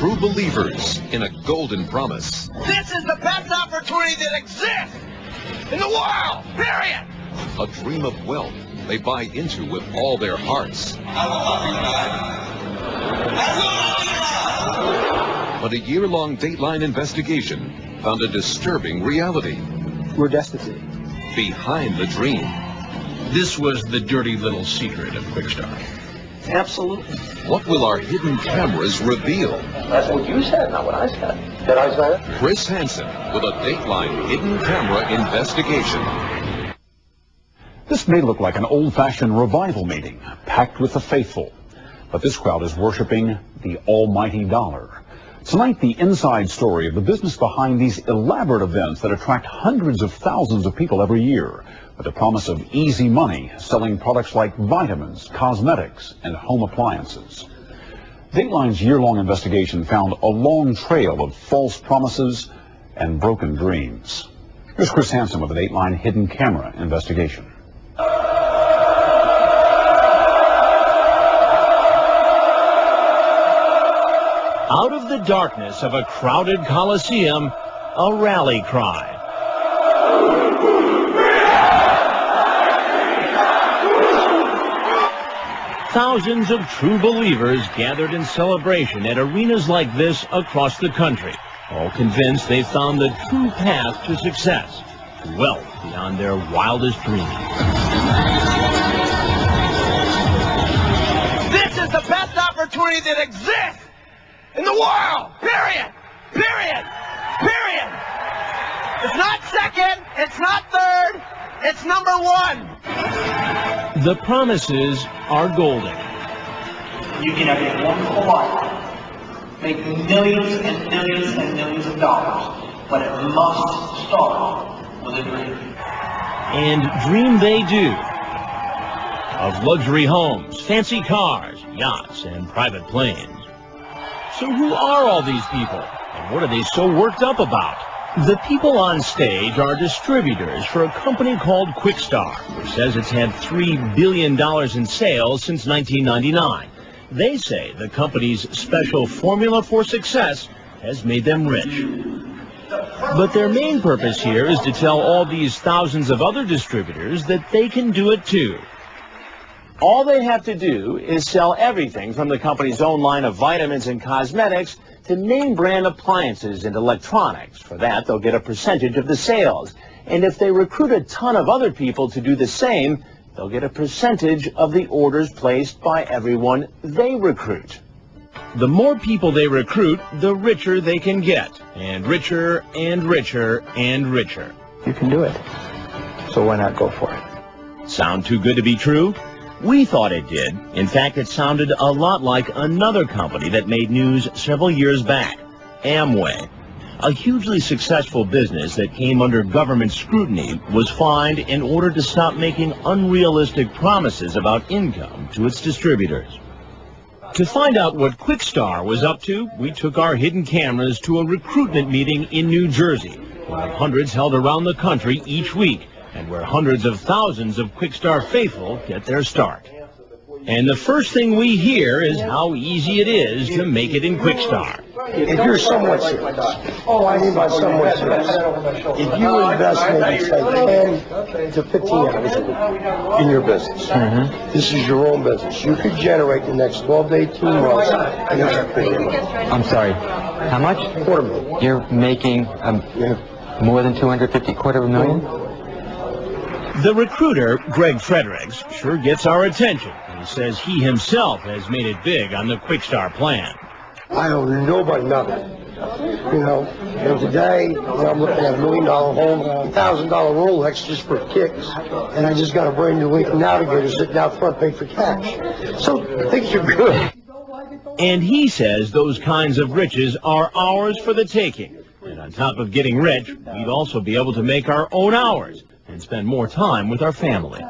true believers in a golden promise. This is the best opportunity that exists in the world, period. A dream of wealth they buy into with all their hearts. But a year-long Dateline investigation found a disturbing reality. We're destitute. Behind the dream. This was the dirty little secret of Quixtar. Absolutely. What will our hidden cameras reveal? That's what you said, not what I said. Did I say it? Chris Hansen with a Dateline hidden camera investigation. This may look like an old-fashioned revival meeting, packed with the faithful. But this crowd is worshiping the almighty dollar. Tonight, the inside story of the business behind these elaborate events that attract hundreds of thousands of people every year, with the promise of easy money, selling products like vitamins, cosmetics, and home appliances. Dateline's year-long investigation found a long trail of false promises and broken dreams. Here's Chris Hansen with a Dateline hidden camera investigation. Out of the darkness of a crowded coliseum, a rally cry. Thousands of true believers gathered in celebration at arenas like this across the country, all convinced they found the true path to success, wealth beyond their wildest dreams. This is the best opportunity that exists in the world, period, period, period. It's not second, it's not third, it's number one. The promises are golden. You can have a wonderful life, make millions and millions and millions of dollars, but it must start with a dream. And dream they do. Of luxury homes, fancy cars, yachts, and private planes. So who are all these people? And what are they so worked up about? The people on stage are distributors for a company called Quixtar, which says it's had $3 billion in sales since 1999. They say the company's special formula for success has made them rich. But their main purpose here is to tell all these thousands of other distributors that they can do it too. All they have to do is sell everything from the company's own line of vitamins and cosmetics to name brand appliances and electronics. For that, they'll get a percentage of the sales. And if they recruit a ton of other people to do the same, they'll get a percentage of the orders placed by everyone they recruit. The more people they recruit, the richer they can get. And richer and richer and richer. You can do it. So why not go for it? Sound too good to be true? We thought it did. In fact, it sounded a lot like another company that made news several years back, Amway. A hugely successful business that came under government scrutiny was fined in order to stop making unrealistic promises about income to its distributors. To find out what Quixtar was up to, we took our hidden cameras to a recruitment meeting in New Jersey, one of hundreds held around the country each week, and where hundreds of thousands of Quixtar faithful get their start. And the first thing we hear is how easy it is to make it in Quixtar. If you're somewhat serious, I mean by somewhat serious, if you invest maybe say 10 to 15 hours a week in your business, this is your own business, you could generate the next 12 to 18 months an extra $250,000. I'm sorry, how much? $250,000. You're making more than $250,000. The recruiter, Greg Fredericks, sure gets our attention. He says he himself has made it big on the Quixtar plan. I owe nobody nothing. You know, and today I'm looking at $1 million home, $1,000 Rolex just for kicks, and I just got a brand new Lincoln Navigator sitting out front paid for cash. So things are good. And he says those kinds of riches are ours for the taking. And on top of getting rich, we'd also be able to make our own hours and spend more time with our family.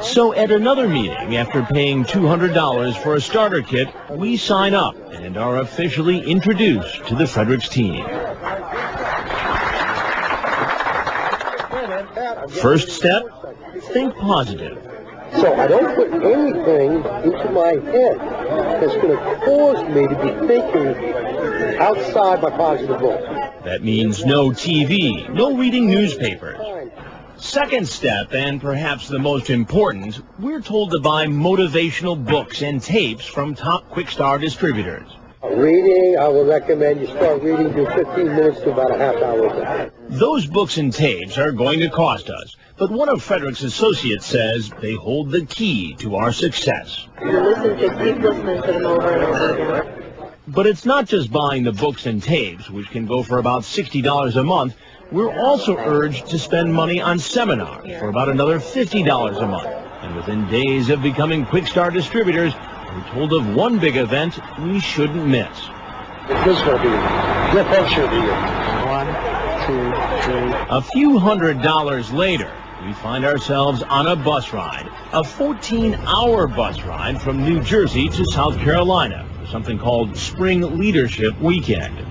So at another meeting, after paying $200 for a starter kit, we sign up and are officially introduced to the Fredericks team. First step, think positive. So I don't put anything into my head that's going to cause me to be thinking outside my positive book. That means no TV, no reading newspapers. Second step, and perhaps the most important, we're told to buy motivational books and tapes from top Quixtar distributors. Reading, I would recommend you start reading, do 15 minutes to about a half hour a day. Those books and tapes are going to cost us, but one of Frederick's associates says they hold the key to our success. Keep listening to them over and over again. But it's not just buying the books and tapes, which can go for about $60 a month. We're also urged to spend money on seminars for about another $50 a month. And within days of becoming Quixtar distributors, we're told of one big event we shouldn't miss. This will be your picture of the year. 1, 2, 3. A few $100s later, we find ourselves on a bus ride, a 14-hour bus ride from New Jersey to South Carolina, for something called Spring Leadership Weekend.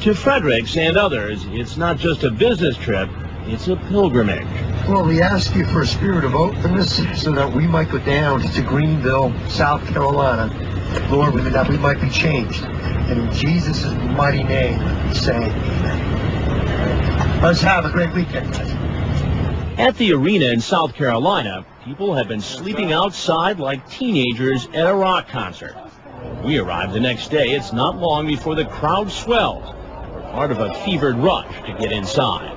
To Fredericks and others, it's not just a business trip, it's a pilgrimage. Well, we ask you for a spirit of openness so that we might go down to Greenville, South Carolina, Lord, that we might be changed. And in Jesus' mighty name, we say amen. Let's have a great weekend, guys. At the arena in South Carolina, people have been sleeping outside like teenagers at a rock concert. When we arrived the next day, it's not long before the crowd swells. We're part of a fevered rush to get inside.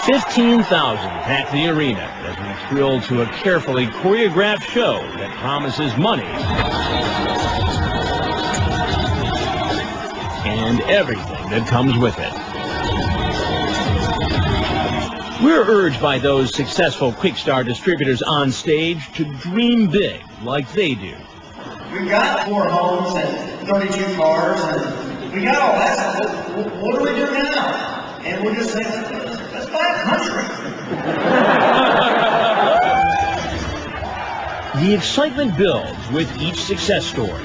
15,000 pack the arena as we thrill to a carefully choreographed show that promises money and everything that comes with it. We're urged by those successful Quixtar distributors on stage to dream big like they do. We've got 4 homes and 32 cars, and we got all that stuff. What do we do now? And we're just saying, let's buy a country. The excitement builds with each success story.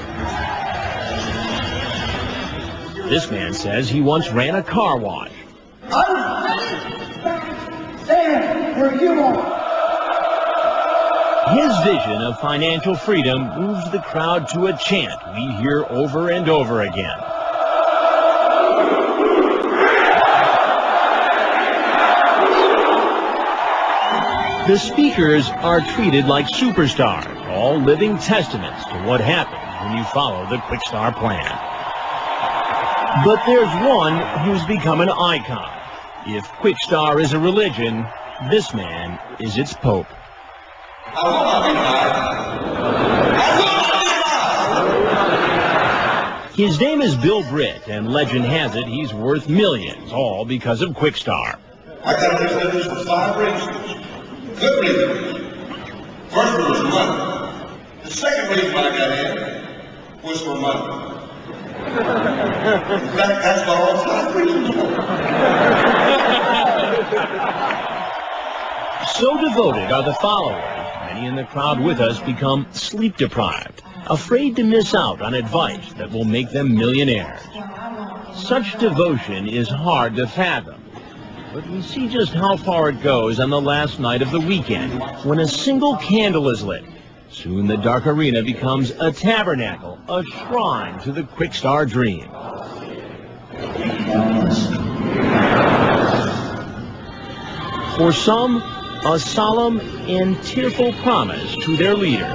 This man says he once ran a car wash. His vision of financial freedom moves the crowd to a chant we hear over and over again. The speakers are treated like superstars, all living testaments to what happens when you follow the Quixtar plan. But there's one who's become an icon. If Quixtar is a religion, this man is its pope. His name is Bill Britt, and legend has it he's worth millions, all because of Quixtar. I got into this business for 5 reasons. Good reasons. First one was money. The second reason I got in was for money. In fact, that's what all 5 reasons were. So devoted are the followers, many in the crowd with us become sleep deprived, afraid to miss out on advice that will make them millionaires. Such devotion is hard to fathom, but we see just how far it goes on the last night of the weekend when a single candle is lit. Soon the dark arena becomes a tabernacle, a shrine to the Quixtar dream. For some, a solemn and tearful promise to their leader.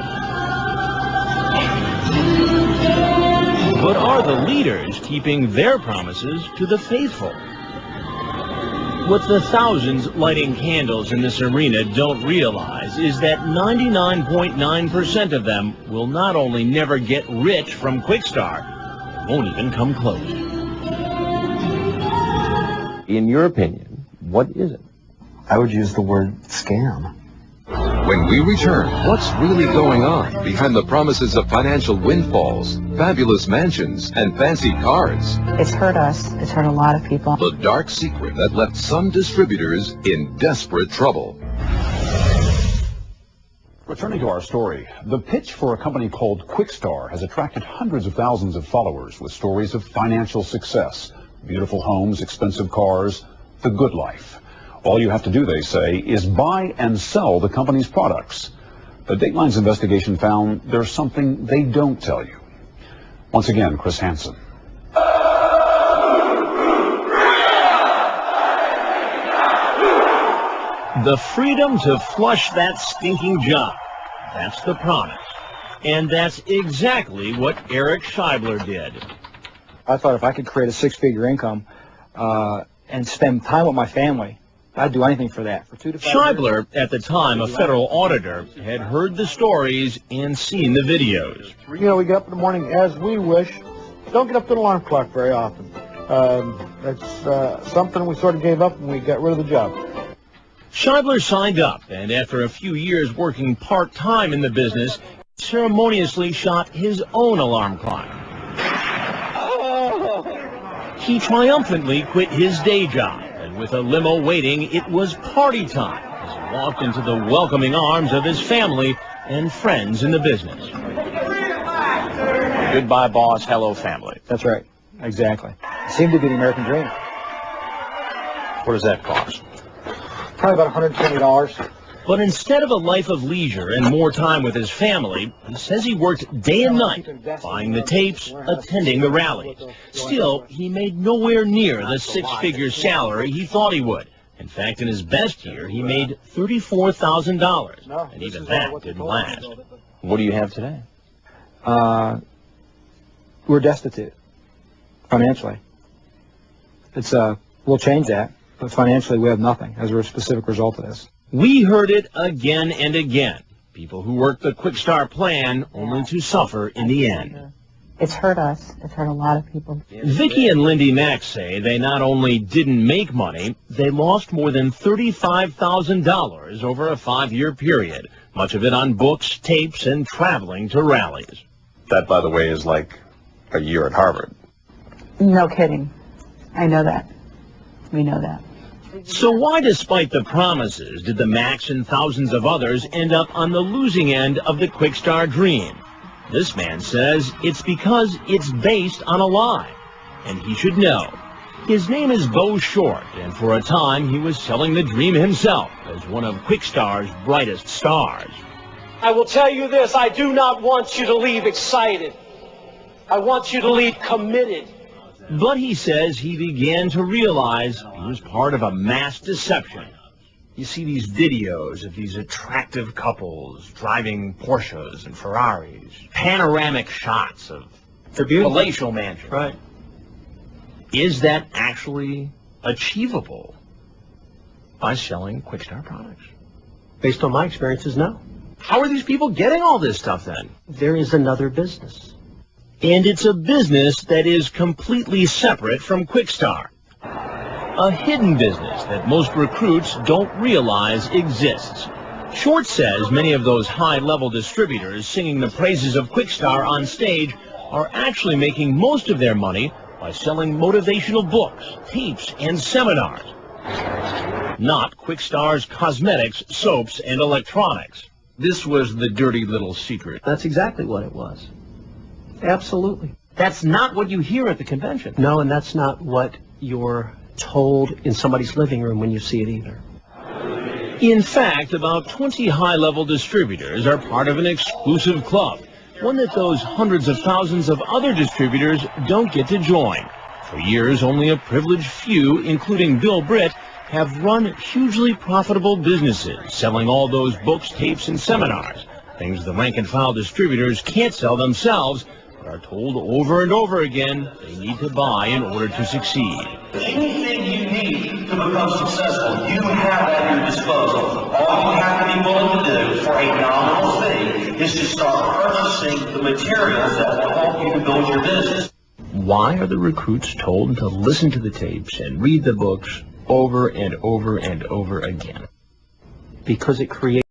But are the leaders keeping their promises to the faithful? What the thousands lighting candles in this arena don't realize is that 99.9% of them will not only never get rich from Quixtar, won't even come close. In your opinion, what is it? I would use the word scam. When we return, what's really going on behind the promises of financial windfalls, fabulous mansions, and fancy cars? It's hurt us. It's hurt a lot of people. The dark secret that left some distributors in desperate trouble. Returning to our story, the pitch for a company called Quixtar has attracted hundreds of thousands of followers with stories of financial success, beautiful homes, expensive cars, the good life. All you have to do, they say, is buy and sell the company's products. But Dateline's investigation found there's something they don't tell you. Once again, Chris Hansen. The freedom to flush that stinking job. That's the promise. And that's exactly what Eric Scheibler did. I thought if I could create a six-figure income and spend time with my family, I'd do anything for that. For 2 to 5 Scheibler, at the time a federal auditor, had heard the stories and seen the videos. You know, we get up in the morning as we wish. Don't get up to an alarm clock very often. It's something we sort of gave up when we got rid of the job. Scheibler signed up, and after a few years working part-time in the business, ceremoniously shot his own alarm clock. He triumphantly quit his day job, and with a limo waiting, it was party time as he walked into the welcoming arms of his family and friends in the business. Goodbye, boss. Hello, family. That's right. Exactly. It seemed to be the American dream. What does that cost? Probably about $120. But instead of a life of leisure and more time with his family, he says he worked day and night, buying the tapes, attending the rallies. Still, he made nowhere near the six-figure salary he thought he would. In fact, in his best year, he made $34,000, and even that didn't last. What do you have today? We're destitute, financially. We'll change that, but financially we have nothing as a specific result of this. We heard it again and again. People who worked the Quixtar plan only to suffer in the end. It's hurt us. It's hurt a lot of people. Vicki and Lindy Mack say they not only didn't make money, they lost more than $35,000 over a 5-year period, much of it on books, tapes, and traveling to rallies. That, by the way, is like a year at Harvard. No kidding. I know that. We know that. So why, despite the promises, did the Macks and thousands of others end up on the losing end of the Quixtar dream? This man says it's because it's based on a lie, and he should know. His name is Bo Short, and for a time he was selling the dream himself as one of Quixtar's brightest stars. I will tell you this, I do not want you to leave excited. I want you to leave committed. But he says he began to realize he was part of a mass deception. You see these videos of these attractive couples driving Porsches and Ferraris, panoramic shots of palatial mansions. Right. Is that actually achievable by selling Quixtar products? Based on my experiences, no. How are these people getting all this stuff then? There is another business. And it's a business that is completely separate from Quixtar. A hidden business that most recruits don't realize exists. Short says many of those high-level distributors singing the praises of Quixtar on stage are actually making most of their money by selling motivational books, tapes, and seminars. Not Quixtar's cosmetics, soaps, and electronics. This was the dirty little secret. That's exactly what it was. Absolutely. That's not what you hear at the convention. No, and that's not what you're told in somebody's living room when you see it either. In fact, about 20 high-level distributors are part of an exclusive club, one that those hundreds of thousands of other distributors don't get to join. For years, only a privileged few, including Bill Britt, have run hugely profitable businesses, selling all those books, tapes, and seminars, things the rank-and-file distributors can't sell themselves, but are told over and over again they need to buy in order to succeed. Anything you need to become successful, you have at your disposal. All you have to be willing to do for a nominal fee is to start purchasing the materials that will help you to build your business. Why are the recruits told to listen to the tapes and read the books over and over and over again? Because it creates